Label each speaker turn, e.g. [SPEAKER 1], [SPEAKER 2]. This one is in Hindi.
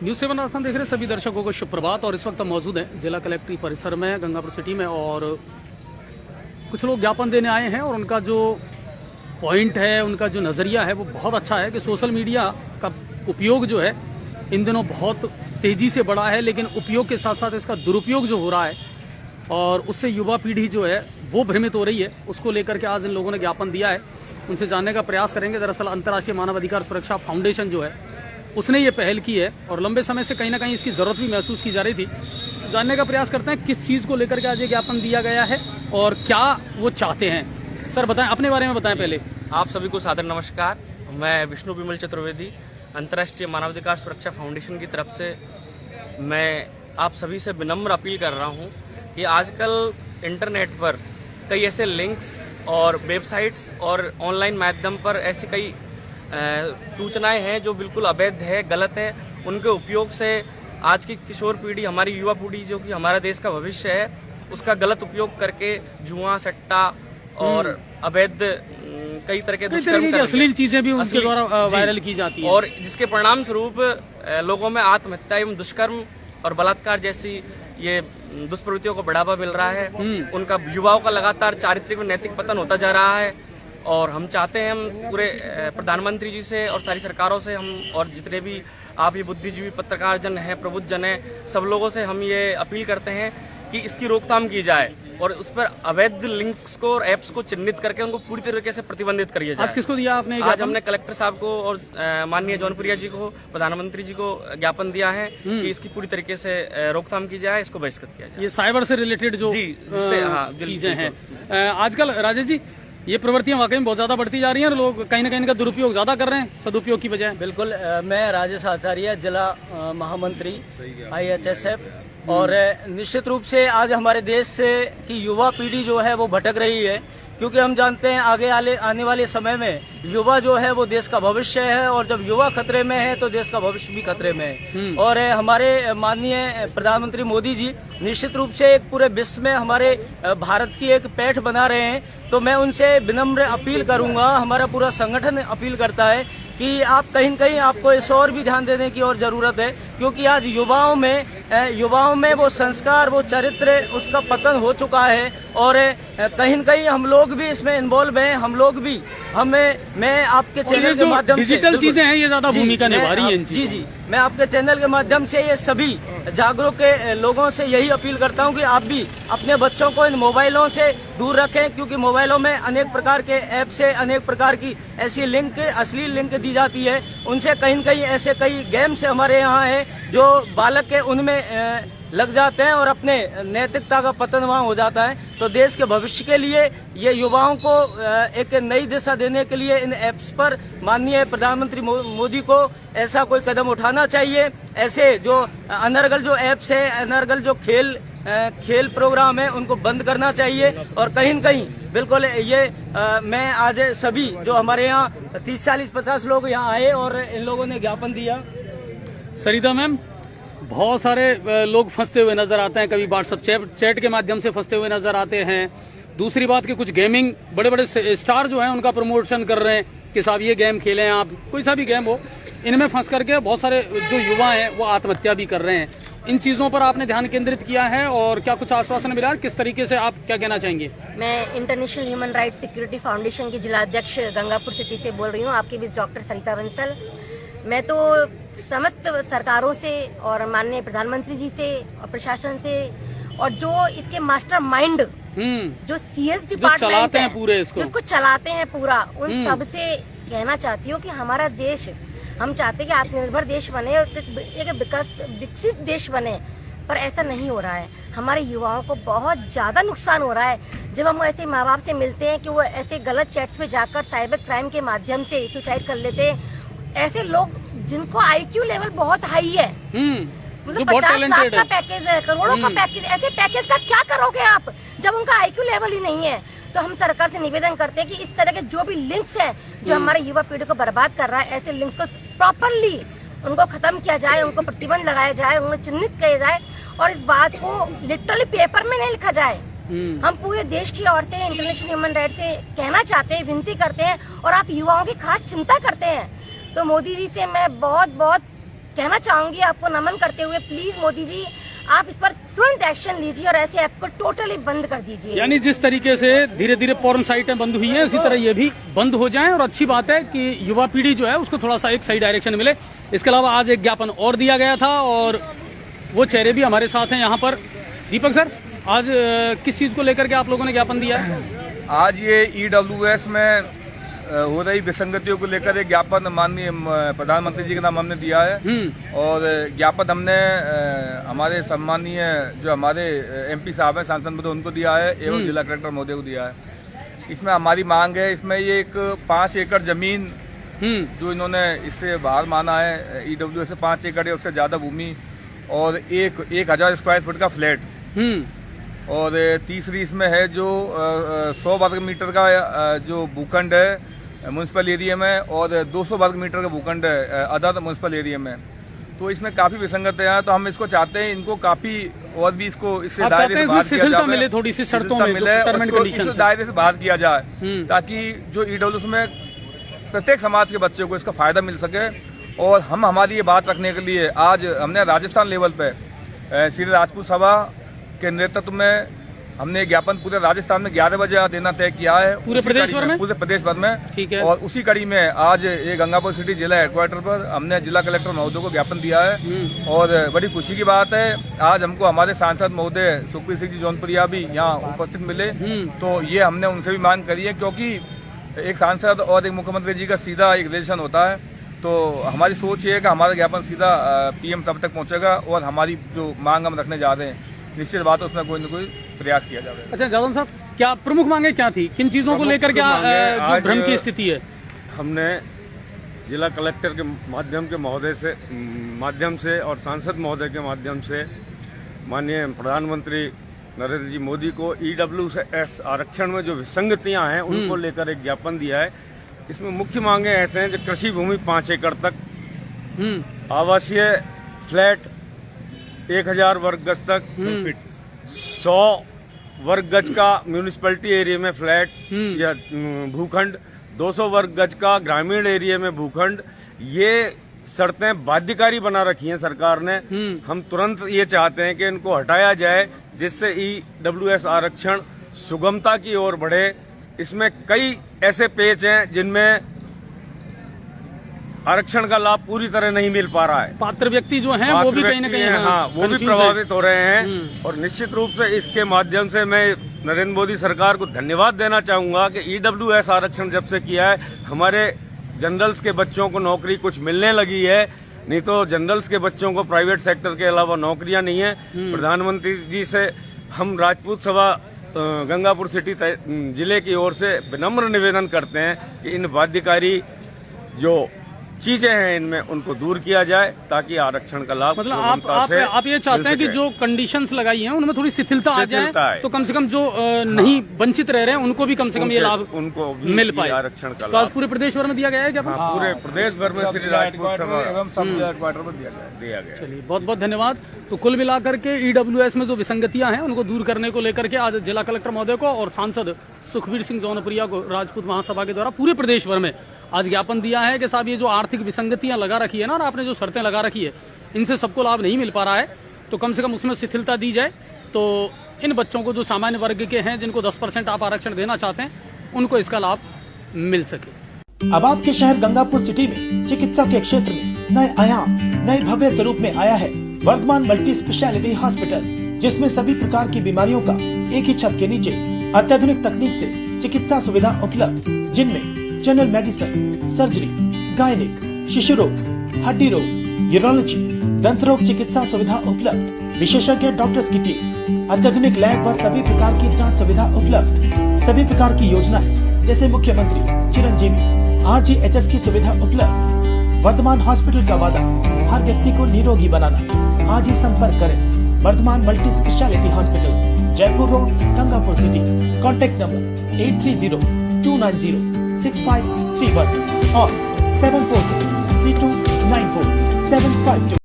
[SPEAKER 1] न्यूज़ 7 राजस्थान देख रहे सभी दर्शकों को शुभ प्रभात। और इस वक्त हम मौजूद हैं जिला कलेक्ट्री परिसर में गंगापुर सिटी में, और कुछ लोग ज्ञापन देने आए हैं। और उनका जो पॉइंट है, उनका जो नज़रिया है वो बहुत अच्छा है कि सोशल मीडिया का उपयोग जो है इन दिनों बहुत तेज़ी से बढ़ा है, लेकिन उपयोग के साथ साथ इसका दुरुपयोग जो हो रहा है और उससे युवा पीढ़ी जो है वो भ्रमित हो रही है, उसको लेकर के आज इन लोगों ने ज्ञापन दिया है। उनसे जानने का प्रयास करेंगे। दरअसल अंतर्राष्ट्रीय मानव अधिकार सुरक्षा फाउंडेशन जो है उसने ये पहल की है और लंबे समय से कहीं ना कहीं इसकी ज़रूरत भी महसूस की जा रही थी। जानने का प्रयास करते हैं किस चीज़ को लेकर के आज ये ज्ञापन दिया गया है और क्या वो चाहते हैं। सर बताएं, अपने बारे में बताएं पहले।
[SPEAKER 2] आप सभी को सादर नमस्कार। मैं विष्णु विमल चतुर्वेदी, अंतर्राष्ट्रीय मानवाधिकार सुरक्षा फाउंडेशन की तरफ से मैं आप सभी से विनम्र अपील कर रहा हूं कि आजकल इंटरनेट पर कई ऐसे लिंक्स और वेबसाइट्स और ऑनलाइन माध्यम पर ऐसी कई सूचनाएं हैं जो बिल्कुल अवैध है, गलत है। उनके उपयोग से आज की किशोर पीढ़ी, हमारी युवा पीढ़ी जो कि हमारा देश का भविष्य है, उसका गलत उपयोग करके जुआ, सट्टा और अवैध कई तरह के दुष्कर्म,
[SPEAKER 1] अश्लील चीजें भी उनके द्वारा वायरल की जाती हैं,
[SPEAKER 2] और जिसके परिणाम स्वरूप लोगों में आत्महत्या एवं दुष्कर्म और बलात्कार जैसी ये दुष्प्रवृत्तियों को बढ़ावा मिल रहा है। उनका युवाओं का लगातार चारित्रिक और नैतिक पतन होता जा रहा है। और हम चाहते हैं, हम पूरे प्रधानमंत्री जी से और सारी सरकारों से, हम और जितने भी आप ये बुद्धिजीवी पत्रकार जन हैं, प्रबुद्ध जन हैं, सब लोगों से हम ये अपील करते हैं कि इसकी रोकथाम की जाए और उस पर अवैध लिंक्स को और एप्स को चिन्हित करके उनको पूरी तरीके से प्रतिबंधित करिए जाए।
[SPEAKER 1] आज किसको दिया आपने?
[SPEAKER 2] आज हमने कलेक्टर साहब को और माननीय जौनपुरिया जी को, प्रधानमंत्री जी को ज्ञापन दिया है कि इसकी पूरी तरीके से रोकथाम की जाए, इसको बहिष्कृत किया जाए।
[SPEAKER 1] ये साइबर से रिलेटेड जो चीजें हैं आजकल, राजेश जी, ये प्रवृत्तियां वाकई में बहुत ज्यादा बढ़ती जा रही हैं और लोग कहीं ना कहीं इनका दुरुपयोग ज्यादा कर रहे हैं सदुपयोग की बजाय।
[SPEAKER 3] बिल्कुल। मैं राजेश आचार्य, जिला महामंत्री IHSF, और निश्चित रूप से आज हमारे देश से की युवा पीढ़ी जो है वो भटक रही है, क्योंकि हम जानते हैं आगे आने वाले समय में युवा जो है वो देश का भविष्य है, और जब युवा खतरे में है तो देश का भविष्य भी खतरे में है। और हमारे माननीय प्रधानमंत्री मोदी जी निश्चित रूप से एक पूरे विश्व में हमारे भारत की एक पैठ बना रहे हैं। तो मैं उनसे विनम्र अपील करूंगा, हमारा पूरा संगठन अपील करता है कि आप कहीं न कहीं आपको इस और भी ध्यान देने की और जरूरत है, क्योंकि आज युवाओं में वो संस्कार, वो चरित्र, उसका पतन हो चुका है। और कहीं न कहीं हम लोग भी इसमें इन्वॉल्व हैं। हम लोग भी मैं आपके चैनल के माध्यम से,
[SPEAKER 1] डिजिटल चीजें हैं, ये ज्यादा भूमिका निभा रही है।
[SPEAKER 3] जी, मैं आपके चैनल के माध्यम से ये सभी जागरूक लोगों से यही अपील करता हूं कि आप भी अपने बच्चों को इन मोबाइलों से दूर रखें, क्योंकि मोबाइलों में अनेक प्रकार के ऐप से अनेक प्रकार की ऐसी लिंक, अश्लील लिंक दी जाती है। उनसे कहीं न कहीं ऐसे कई गेम्स हमारे यहाँ है जो बालक के उनमें लग जाते हैं और अपने नैतिकता का पतन वहाँ हो जाता है। तो देश के भविष्य के लिए, ये युवाओं को एक नई दिशा देने के लिए इन ऐप्स पर माननीय प्रधानमंत्री मोदी को ऐसा कोई कदम उठाना चाहिए। ऐसे जो अनर्गल जो ऐप्स है, अनर्गल जो खेल प्रोग्राम है, उनको बंद करना चाहिए। और कहीं न कहीं बिल्कुल ये मैं आज सभी जो हमारे यहाँ 30, 40, 50 लोग यहाँ आए और इन लोगों ने ज्ञापन दिया।
[SPEAKER 1] सरिता मैम, बहुत सारे लोग फंसते हुए नजर आते हैं, कभी व्हाट्सएप चैट के माध्यम से फंसते हुए नजर आते हैं। दूसरी बात कि कुछ गेमिंग बड़े बड़े स्टार जो हैं उनका प्रमोशन कर रहे हैं कि साहब ये गेम खेलें, आप कोई सा भी गेम हो, इनमें फंस करके बहुत सारे जो युवा हैं वो आत्महत्या भी कर रहे हैं। इन चीजों पर आपने ध्यान केंद्रित किया है और क्या कुछ आश्वासन मिला? किस तरीके से आप क्या कहना चाहेंगे?
[SPEAKER 4] मैं international human rights security foundation की जिला अध्यक्ष गंगापुर सिटी से बोल रही हूँ। आपके बीच डॉक्टर सरिता बंसल। मैं तो समस्त सरकारों से और माननीय प्रधानमंत्री जी से और प्रशासन से और जो इसके मास्टर माइंड जो CS डिपार्टमेंट
[SPEAKER 1] चलाते हैं पूरे इसको
[SPEAKER 4] चलाते हैं पूरा, उन सब से कहना चाहती हूँ कि हमारा देश, हम चाहते हैं कि आत्मनिर्भर देश बने, एक विकसित देश बने, पर ऐसा नहीं हो रहा है। हमारे युवाओं को बहुत ज्यादा नुकसान हो रहा है जब हम ऐसे माँ बाप से मिलते हैं कि वो ऐसे गलत चैट्स पे जाकर साइबर क्राइम के माध्यम से सुसाइड कर लेते हैं। ऐसे लोग जिनको IQ लेवल बहुत हाई है, मतलब 50 लाख का पैकेज है, करोड़ों का पैकेज, ऐसे पैकेज का क्या करोगे आप जब उनका IQ लेवल ही नहीं है? तो हम सरकार से निवेदन करते हैं कि इस तरह के जो भी लिंक्स हैं जो हमारे युवा पीढ़ी को बर्बाद कर रहा है, ऐसे लिंक्स को प्रॉपरली उनको खत्म किया जाए, उनको प्रतिबंध लगाया जाए, उन्हें चिन्हित किया जाए और इस बात को लिटरली पेपर में नहीं लिखा जाए। हम पूरे देश की ओर से इंटरनेशनल ह्यूमन राइट्स से कहना चाहते हैं, विनती करते हैं और आप युवाओं की खास चिंता करते हैं। तो मोदी जी से मैं बहुत बहुत कहना चाहूंगी आपको नमन करते हुए, प्लीज मोदी जी आप इस पर तुरंत एक्शन लीजिए और ऐसे ऐप्स को टोटली बंद कर दीजिए।
[SPEAKER 1] यानी जिस तरीके से धीरे धीरे पोर्न साइटें बंद हुई हैं, उसी तरह ये भी बंद हो जाएं। और अच्छी बात है कि युवा पीढ़ी जो है उसको थोड़ा सा एक सही डायरेक्शन मिले। इसके अलावा आज एक ज्ञापन और दिया गया था और वो चेहरे भी हमारे साथ हैं यहाँ पर। दीपक सर, आज किस चीज को लेकर के आप लोगों ने ज्ञापन दिया है?
[SPEAKER 5] आज ये EWS में हो रही विसंगतियों को लेकर एक ज्ञापन माननीय प्रधानमंत्री जी के नाम हमने दिया है। और ज्ञापन हमने हमारे सम्मानीय जो हमारे MP साहब हैं, सांसद महोदय, उनको दिया है एवं जिला कलेक्टर महोदय को दिया है। इसमें हमारी मांग है, इसमें ये एक 5 एकड़ जमीन जो इन्होंने इससे बाहर माना है, EWS से 5 एकड़ या उससे ज्यादा भूमि और 1000 स्क्वायर फुट का फ्लैट, और तीसरी इसमें है जो 100 वर्ग मीटर का जो भूखंड है म्यूनिसिपल एरिया में और 200 वर्ग मीटर का भूखंड है अदर म्यूनिसिपल एरिया में। तो इसमें काफी विसंगतियां हैं, तो हम इसको चाहते हैं इनको काफी और भी इसको इससे दायरे से बाहर किया जाए,
[SPEAKER 1] मिले थोड़ी सी शर्तों में
[SPEAKER 5] मिले, इस दायरे से बाहर किया जाए ताकि जो EWS में प्रत्येक समाज के बच्चों को इसका फायदा मिल सके। और हम हमारी ये बात रखने के लिए आज हमने राजस्थान लेवल पे श्री राजपूत सभा के नेतृत्व में हमने ज्ञापन पूरे राजस्थान में 11 बजे देना तय किया है,
[SPEAKER 1] पूरे प्रदेश भर में,
[SPEAKER 5] पूरे प्रदेश भर में।
[SPEAKER 1] ठीक है।
[SPEAKER 5] और उसी कड़ी में आज ये गंगापुर सिटी जिला हेडक्वार्टर पर हमने जिला कलेक्टर महोदय को ज्ञापन दिया है। और बड़ी खुशी की बात है, आज हमको हमारे सांसद महोदय सुखबीर सिंह जी जौनपुरिया भी यहाँ उपस्थित मिले। तो ये हमने उनसे भी मांग करी है, क्योंकि एक सांसद और एक मुख्यमंत्री जी का सीधा एक रिलेशन होता है। तो हमारी सोच ये है कि हमारा ज्ञापन सीधा PM साहब तक पहुंचेगा और हमारी जो मांग हम रखने जा रहे हैं, निश्चित बात है उसमें कोई न कोई प्रयास किया जाएगा।
[SPEAKER 1] अच्छा जादव साहब, क्या प्रमुख मांगे क्या थी, किन चीजों को लेकर क्या जो भ्रम की स्थिति है?
[SPEAKER 6] हमने जिला कलेक्टर के माध्यम से और सांसद महोदय के माध्यम से माननीय प्रधानमंत्री नरेंद्र जी मोदी को EWS आरक्षण में जो विसंगतियां हैं उनको लेकर एक ज्ञापन दिया है। इसमें मुख्य मांगे ऐसे हैं, जो कृषि भूमि 5 एकड़ तक, आवासीय फ्लैट 1000 वर्ग गज तक, 100 वर्ग गज का म्यूनिसिपैलिटी एरिया में फ्लैट या भूखंड, 200 वर्ग गज का ग्रामीण एरिया में भूखंड, ये शर्तें बाध्यकारी बना रखी हैं सरकार ने। हम तुरंत ये चाहते हैं कि इनको हटाया जाए, जिससे EWS आरक्षण सुगमता की ओर बढ़े। इसमें कई ऐसे पेच हैं जिनमें आरक्षण का लाभ पूरी तरह नहीं मिल पा रहा है।
[SPEAKER 1] पात्र व्यक्ति जो हैं वो भी कहीं न कहीं
[SPEAKER 6] वो भी प्रभावित हो रहे हैं। और निश्चित रूप से इसके माध्यम से मैं नरेंद्र मोदी सरकार को धन्यवाद देना चाहूंगा कि EWS आरक्षण जब से किया है, हमारे जनरल्स के बच्चों को नौकरी कुछ मिलने लगी है। नहीं तो जनरल्स के बच्चों को प्राइवेट सेक्टर के अलावा नौकरियां नहीं है। प्रधानमंत्री जी से हम राजपूत सभा गंगापुर सिटी जिले की ओर से विनम्र निवेदन करते हैं कि इन बाध्यकारी जो चीजें हैं इनमें उनको दूर किया जाए, ताकि आरक्षण का लाभ
[SPEAKER 1] मतलब आप ये चाहते हैं कि जो कंडीशंस लगाई हैं उनमें थोड़ी शिथिलता आ जाए, तो कम से कम जो नहीं वंचित रह रहे हैं उनको भी कम से कम ये लाभ
[SPEAKER 6] उनको
[SPEAKER 1] मिल पाए।
[SPEAKER 6] आरक्षण का
[SPEAKER 1] तो आज पूरे प्रदेश भर में दिया गया है क्या?
[SPEAKER 6] पूरे प्रदेश भर में श्री राजपूत सभा
[SPEAKER 5] एवं सब हेडक्वार्टर पर
[SPEAKER 6] दिया गया।
[SPEAKER 1] चलिए, बहुत बहुत धन्यवाद। तो कुल मिलाकर के EWS में जो विसंगतियां हैं उनको दूर करने को लेकर के आज जिला कलेक्टर महोदय को और सांसद सुखबीर सिंह जौनपुरिया को राजपूत महासभा के द्वारा पूरे प्रदेश भर में आज ज्ञापन दिया है कि साहब ये जो आर्थिक विसंगतियां लगा रखी है ना, और आपने जो शर्तें लगा रखी है, इनसे सबको लाभ नहीं मिल पा रहा है, तो कम से कम उसमें शिथिलता दी जाए। तो इन बच्चों को जो सामान्य वर्ग के हैं, जिनको 10% आप आरक्षण देना चाहते हैं, उनको इसका लाभ मिल सके।
[SPEAKER 7] अब आपके शहर गंगापुर सिटी में चिकित्सा के क्षेत्र में नए आयाम, नए भव्य स्वरूप में आया है वर्धमान मल्टी स्पेशलिटी हॉस्पिटल, जिसमें सभी प्रकार की बीमारियों का एक ही छत के नीचे अत्याधुनिक तकनीक से चिकित्सा सुविधा उपलब्ध, जिनमें जनरल मेडिसिन, सर्जरी, गायनिक, शिशु रोग, हड्डी रोग, यूरोलॉजी, दंत रोग चिकित्सा सुविधा उपलब्ध, विशेषज्ञ डॉक्टर्स की टीम, अत्याधुनिक लैब व सभी प्रकार की जांच सुविधा उपलब्ध, सभी प्रकार की योजनाएं जैसे मुख्यमंत्री चिरंजीवी RGHS की सुविधा उपलब्ध। वर्धमान हॉस्पिटल का वादा हर व्यक्ति को निरोगी बनाना। आज ही संपर्क करें Vardhman multi speciality hospital, Jaipur road, Gangapur city. Contact number 8302906531 और 7463294 752।